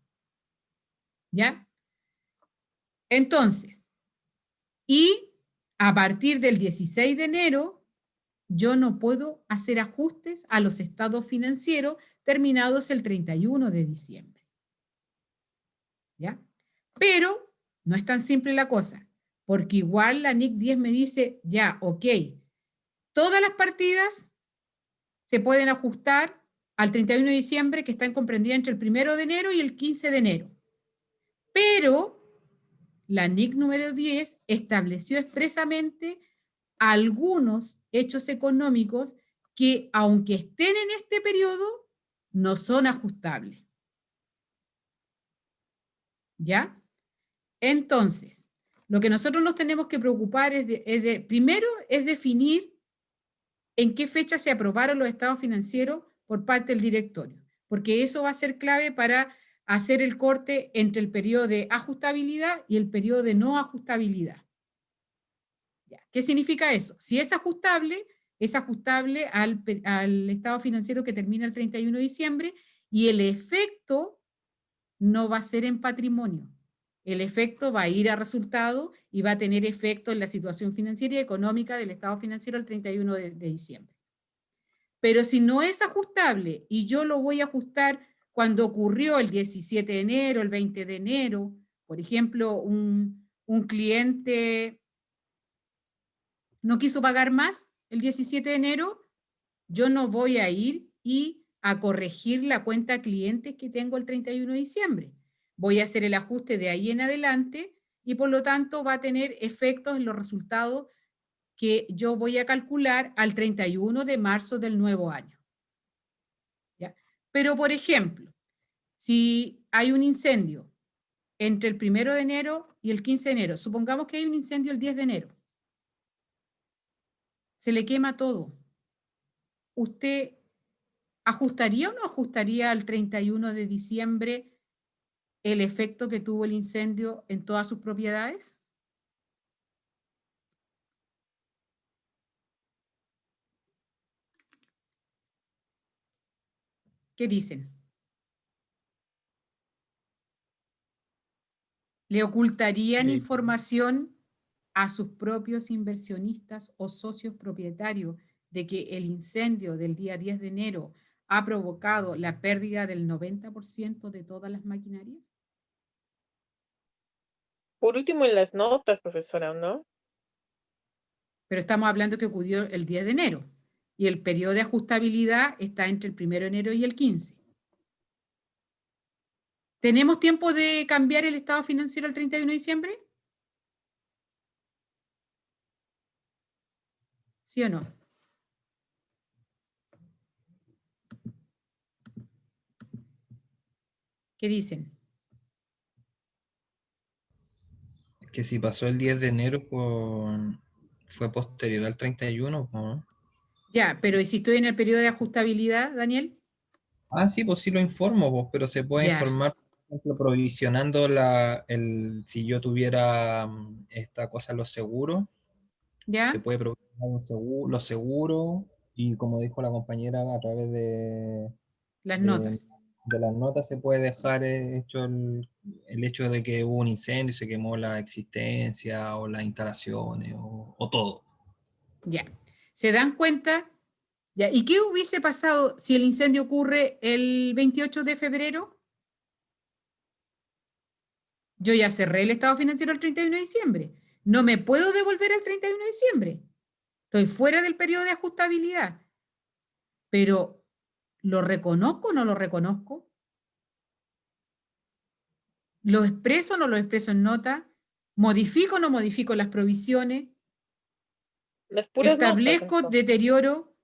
Speaker 1: ¿Ya? Entonces, y a partir del 16 de enero, yo no puedo hacer ajustes a los estados financieros terminados el 31 de diciembre. ¿Ya? Pero no es tan simple la cosa, porque igual la NIC 10 me dice, ya, ok, todas las partidas se pueden ajustar al 31 de diciembre, que están comprendidas entre el 1 de enero y el 15 de enero. Pero la NIC número 10 estableció expresamente algunos hechos económicos que, aunque estén en este periodo, no son ajustables. ¿Ya? Entonces, lo que nosotros nos tenemos que preocupar primero es definir en qué fecha se aprobaron los estados financieros por parte del directorio, porque eso va a ser clave para hacer el corte entre el periodo de ajustabilidad y el periodo de no ajustabilidad. ¿Qué significa eso? Si es ajustable al estado financiero que termina el 31 de diciembre y el efecto no va a ser en patrimonio. El efecto va a ir a resultado y va a tener efecto en la situación financiera y económica del estado financiero el 31 de diciembre. Pero si no es ajustable y yo lo voy a ajustar cuando ocurrió el 17 de enero, el 20 de enero, por ejemplo, un cliente no quiso pagar más el 17 de enero, yo no voy a ir y a corregir la cuenta clientes que tengo el 31 de diciembre. Voy a hacer el ajuste de ahí en adelante y por lo tanto va a tener efectos en los resultados que yo voy a calcular al 31 de marzo del nuevo año. ¿Ya? Pero, por ejemplo, si hay un incendio entre el 1 de enero y el 15 de enero, supongamos que hay un incendio el 10 de enero, se le quema todo. ¿Usted ajustaría o no ajustaría al 31 de diciembre el efecto que tuvo el incendio en todas sus propiedades? ¿Qué dicen? ¿Le ocultarían información a sus propios inversionistas o socios propietarios de que el incendio del día 10 de enero ha provocado la pérdida del 90% de todas las maquinarias?
Speaker 2: Por último, en las notas, profesora, ¿no?
Speaker 1: Pero estamos hablando que ocurrió el 10 de enero y el periodo de ajustabilidad está entre el 1 de enero y el 15. ¿Tenemos tiempo de cambiar el estado financiero el 31 de diciembre? ¿Sí o no? ¿Qué dicen?
Speaker 7: Que si pasó el 10 de enero, fue posterior al 31, ¿no?
Speaker 1: Ya, pero ¿y si estoy en el periodo de ajustabilidad, Daniel?
Speaker 7: Ah, sí, pues sí lo informo, pues, pero se puede
Speaker 1: Ya.
Speaker 7: informar, por ejemplo, provisionando si yo tuviera esta cosa, los seguros,
Speaker 1: ¿Ya?
Speaker 7: se puede provisionar los seguros y como dijo la compañera, a través
Speaker 1: Las
Speaker 7: de-
Speaker 1: notas.
Speaker 7: de las notas se puede dejar hecho el hecho de que hubo un incendio y se quemó la existencia o las instalaciones o todo.
Speaker 1: Ya. ¿Se dan cuenta? Ya. ¿Y qué hubiese pasado si el incendio ocurre el 28 de febrero? Yo ya cerré el estado financiero el 31 de diciembre. No me puedo devolver el 31 de diciembre. Estoy fuera del periodo de ajustabilidad. Pero, ¿lo reconozco o no lo reconozco? ¿Lo expreso o no lo expreso en nota? ¿Modifico o no modifico las provisiones?
Speaker 2: Las puras notas.
Speaker 1: ¿Establezco
Speaker 2: Entonces.
Speaker 1: deterioro?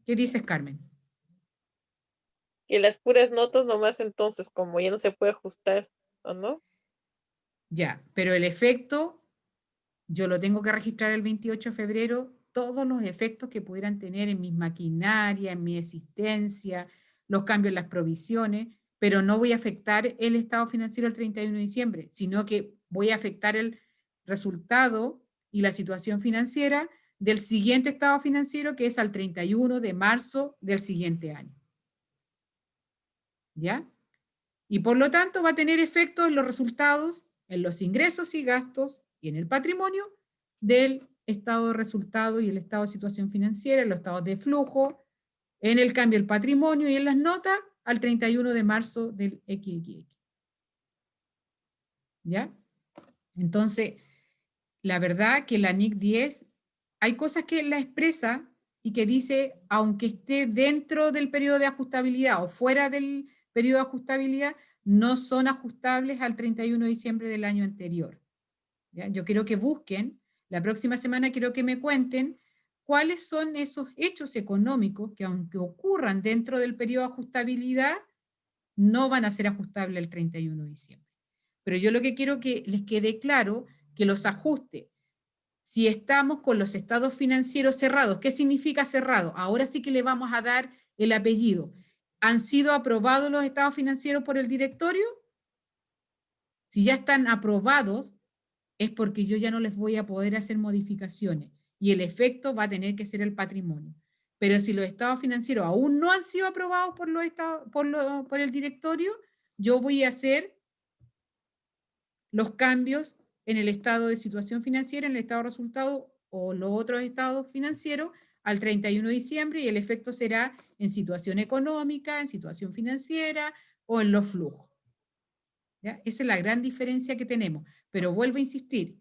Speaker 1: ¿Qué dices, Carmen?
Speaker 2: Que las puras notas nomás entonces, como ya no se puede ajustar, ¿o no?
Speaker 1: Ya, pero el efecto, yo lo tengo que registrar el 28 de febrero, todos los efectos que pudieran tener en mis maquinaria, en mi existencia, los cambios en las provisiones, pero no voy a afectar el estado financiero el 31 de diciembre, sino que voy a afectar el resultado y la situación financiera del siguiente estado financiero, que es al 31 de marzo del siguiente año. ¿Ya? Y por lo tanto va a tener efectos en los resultados, en los ingresos y gastos y en el patrimonio del estado de resultado y el estado de situación financiera, en los estados de flujo, en el cambio del patrimonio y en las notas al 31 de marzo del XXX. ¿Ya? Entonces, la verdad que la NIC 10, hay cosas que la expresa y que dice, aunque esté dentro del periodo de ajustabilidad o fuera del periodo de ajustabilidad, no son ajustables al 31 de diciembre del año anterior. ¿Ya? Yo quiero que busquen, la próxima semana quiero que me cuenten cuáles son esos hechos económicos que aunque ocurran dentro del periodo de ajustabilidad, no van a ser ajustables el 31 de diciembre. Pero yo lo que quiero que les quede claro, que los ajustes, si estamos con los estados financieros cerrados, ¿qué significa cerrado? Ahora sí que le vamos a dar el apellido. ¿Han sido aprobados los estados financieros por el directorio? Si ya están aprobados, es porque yo ya no les voy a poder hacer modificaciones y el efecto va a tener que ser el patrimonio. Pero si los estados financieros aún no han sido aprobados por el directorio, yo voy a hacer los cambios en el estado de situación financiera, en el estado de resultado o los otros estados financieros al 31 de diciembre y el efecto será en situación económica, en situación financiera o en los flujos. ¿Ya? Esa es la gran diferencia que tenemos. Pero vuelvo a insistir,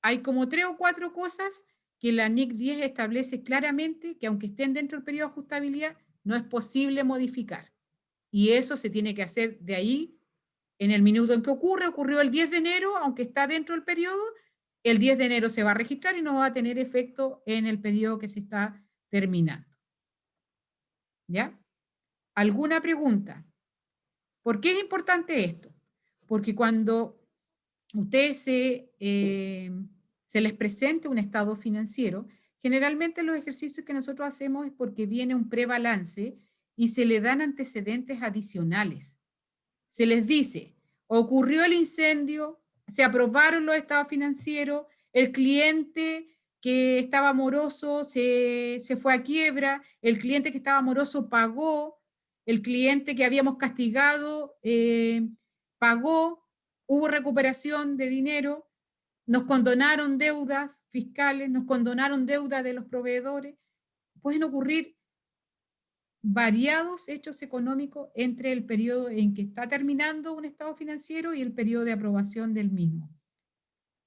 Speaker 1: hay como 3 o 4 cosas que la NIC 10 establece claramente que aunque estén dentro del periodo de ajustabilidad, no es posible modificar. Y eso se tiene que hacer de ahí, en el minuto en que ocurrió el 10 de enero, aunque está dentro del periodo, el 10 de enero se va a registrar y no va a tener efecto en el periodo que se está terminando. ¿Ya? ¿Alguna pregunta? ¿Por qué es importante esto? Porque cuando ustedes se les presente un estado financiero, generalmente los ejercicios que nosotros hacemos es porque viene un prebalance y se le dan antecedentes adicionales. Se les dice, ocurrió el incendio, se aprobaron los estados financieros, el cliente que estaba moroso se fue a quiebra, el cliente que estaba moroso pagó, el cliente que habíamos castigado pagó, hubo recuperación de dinero, nos condonaron deudas fiscales, nos condonaron deudas de los proveedores. Pueden ocurrir variados hechos económicos entre el periodo en que está terminando un estado financiero y el periodo de aprobación del mismo.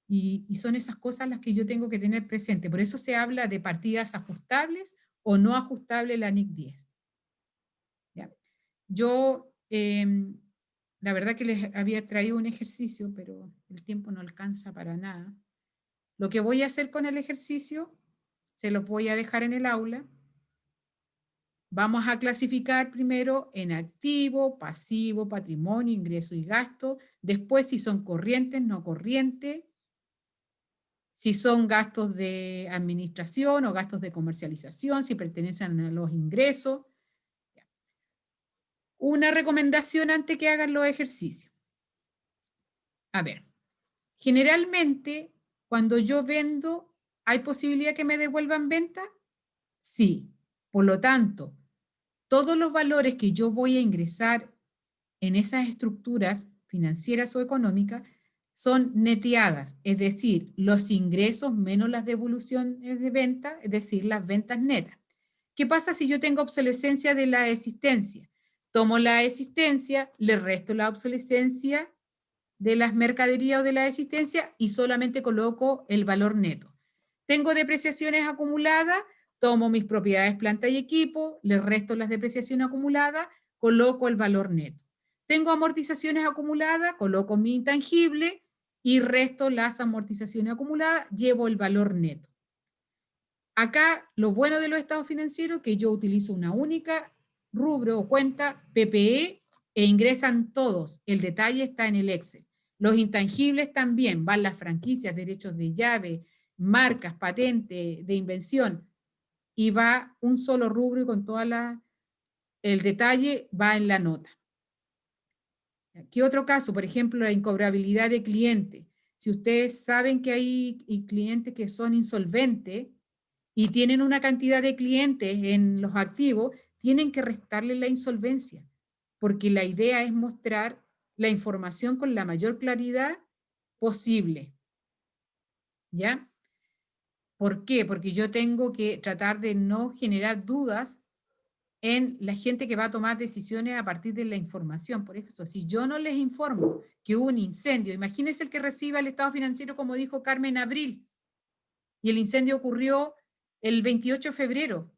Speaker 1: Y son esas cosas las que yo tengo que tener presente. Por eso se habla de partidas ajustables o no ajustables la NIC 10. ¿Ya? Yo, la verdad que les había traído un ejercicio, pero el tiempo no alcanza para nada. Lo que voy a hacer con el ejercicio, se los voy a dejar en el aula. Vamos a clasificar primero en activo, pasivo, patrimonio, ingreso y gasto. Después si son corrientes, no corrientes. Si son gastos de administración o gastos de comercialización, si pertenecen a los ingresos. Una recomendación antes que hagan los ejercicios. A ver, generalmente cuando yo vendo, ¿hay posibilidad que me devuelvan venta? Sí. Por lo tanto, todos los valores que yo voy a ingresar en esas estructuras financieras o económicas son neteadas, es decir, los ingresos menos las devoluciones de venta, es decir, las ventas netas. ¿Qué pasa si yo tengo obsolescencia de la existencia? Tomo la existencia, le resto la obsolescencia de las mercaderías o de la existencia y solamente coloco el valor neto. Tengo depreciaciones acumuladas, tomo mis propiedades, planta y equipo, le resto las depreciaciones acumuladas, coloco el valor neto. Tengo amortizaciones acumuladas, coloco mi intangible y resto las amortizaciones acumuladas, llevo el valor neto. acá lo bueno de los estados financieros es que yo utilizo una única rubro o cuenta PPE e ingresan todos. El detalle está en el Excel. Los intangibles también, van las franquicias, derechos de llave, marcas, patentes, de invención, y va un solo rubro y con el detalle va en la nota. ¿Qué otro caso? Por ejemplo, la incobrabilidad de cliente. Si ustedes saben que hay clientes que son insolventes y tienen una cantidad de clientes en los activos, tienen que restarle la insolvencia, porque la idea es mostrar la información con la mayor claridad posible. ¿Ya? ¿Por qué? Porque yo tengo que tratar de no generar dudas en la gente que va a tomar decisiones a partir de la información. Por eso, si yo no les informo que hubo un incendio, imagínense el que reciba el estado financiero, como dijo Carmen, en abril, y el incendio ocurrió el 28 de febrero.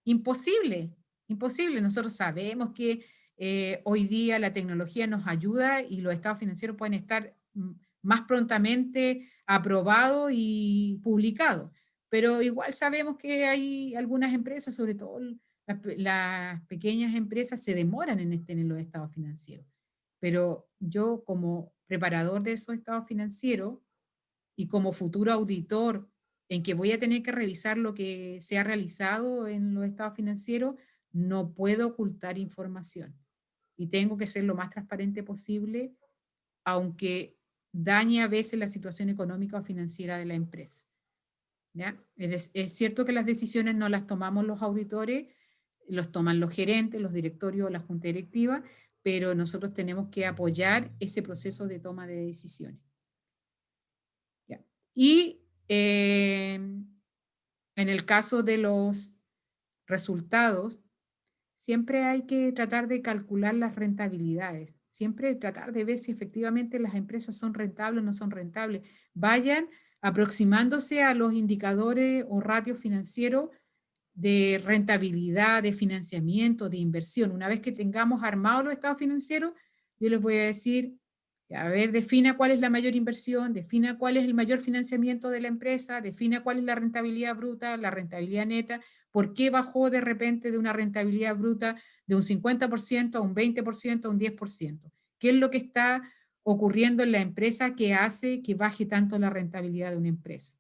Speaker 1: Imposible, imposible. Nosotros sabemos que hoy día la tecnología nos ayuda y los estados financieros pueden estar más prontamente aprobados y publicados. Pero igual sabemos que hay algunas empresas, sobre todo las pequeñas empresas, se demoran en tener los estados financieros. Pero yo, como preparador de esos estados financieros y como futuro auditor en que voy a tener que revisar lo que se ha realizado en los estados financieros, no puedo ocultar información. Y tengo que ser lo más transparente posible, aunque dañe a veces la situación económica o financiera de la empresa. ¿Ya? Es cierto que las decisiones no las tomamos los auditores, los toman los gerentes, los directorios o la junta directiva, pero nosotros tenemos que apoyar ese proceso de toma de decisiones. ¿Ya? Y en el caso de los resultados, siempre hay que tratar de calcular las rentabilidades, siempre tratar de ver si efectivamente las empresas son rentables o no son rentables. Vayan aproximándose a los indicadores o ratios financieros de rentabilidad, de financiamiento, de inversión. Una vez que tengamos armados los estados financieros, yo les voy a decir, a ver, defina cuál es la mayor inversión, defina cuál es el mayor financiamiento de la empresa, defina cuál es la rentabilidad bruta, la rentabilidad neta, por qué bajó de repente de una rentabilidad bruta de un 50% a un 20%, a un 10%. ¿Qué es lo que está ocurriendo en la empresa que hace que baje tanto la rentabilidad de una empresa?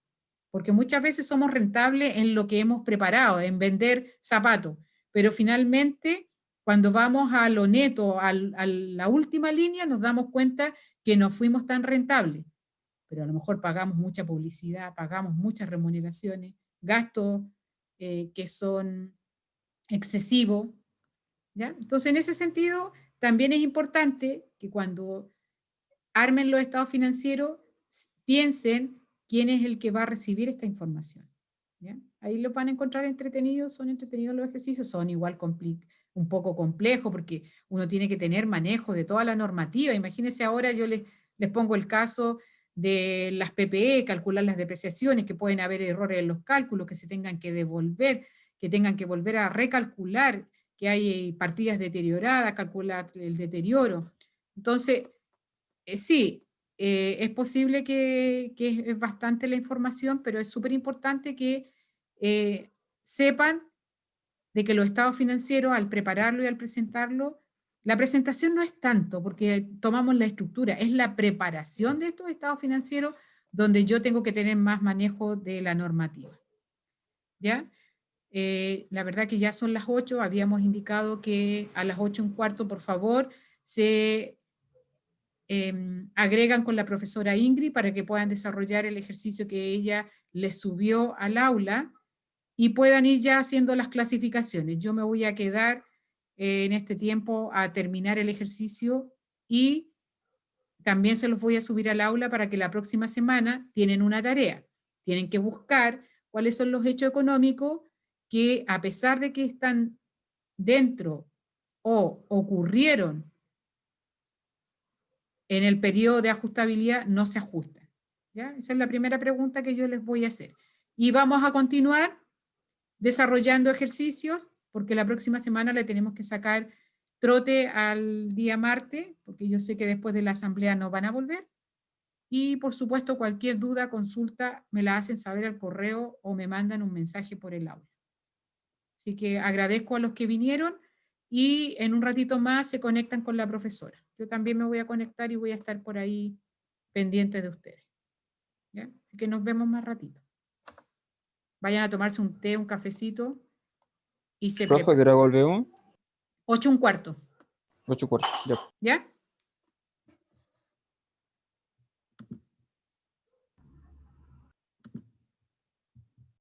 Speaker 1: Porque muchas veces somos rentables en lo que hemos preparado, en vender zapatos, pero finalmente cuando vamos a lo neto, a la última línea, nos damos cuenta que no fuimos tan rentables, pero a lo mejor pagamos mucha publicidad, pagamos muchas remuneraciones, gastos que son excesivos, ¿ya? Entonces, en ese sentido, también es importante que cuando armen los estados financieros, piensen quién es el que va a recibir esta información, ¿ya? Ahí lo van a encontrar entretenidos, son entretenidos los ejercicios, son igual un poco complejos porque uno tiene que tener manejo de toda la normativa. Imagínense ahora, yo les pongo el caso de las PPE, calcular las depreciaciones, que pueden haber errores en los cálculos, que se tengan que devolver, que tengan que volver a recalcular, que hay partidas deterioradas, calcular el deterioro. Entonces, sí, es posible que es bastante la información, pero es súper importante que sepan de que los estados financieros, al prepararlo y al presentarlo, la presentación no es tanto, porque tomamos la estructura, es la preparación de estos estados financieros donde yo tengo que tener más manejo de la normativa. ¿Ya? La verdad que ya son las 8, habíamos indicado que a las 8:15, por favor, se agregan con la profesora Ingrid para que puedan desarrollar el ejercicio que ella les subió al aula y puedan ir ya haciendo las clasificaciones. Yo me voy a quedar en este tiempo a terminar el ejercicio y también se los voy a subir al aula para que la próxima semana tienen una tarea. Tienen que buscar cuáles son los hechos económicos que, a pesar de que están dentro o ocurrieron en el periodo de ajustabilidad, no se ajustan. ¿Ya? Esa es la primera pregunta que yo les voy a hacer. Y vamos a continuar desarrollando ejercicios, porque la próxima semana le tenemos que sacar trote al día martes, porque yo sé que después de la asamblea no van a volver. Y por supuesto, cualquier duda, consulta, me la hacen saber al correo o me mandan un mensaje por el aula. Así que agradezco a los que vinieron y en un ratito más se conectan con la profesora. Yo también me voy a conectar y voy a estar por ahí pendiente de ustedes. ¿Ya? Así que nos vemos más ratito. Vayan a tomarse un té, un cafecito y se
Speaker 6: Profe, ¿qué
Speaker 1: preparan.
Speaker 6: hora volvemos?
Speaker 1: 8:15.
Speaker 6: 8:15, ya.
Speaker 1: ¿Ya?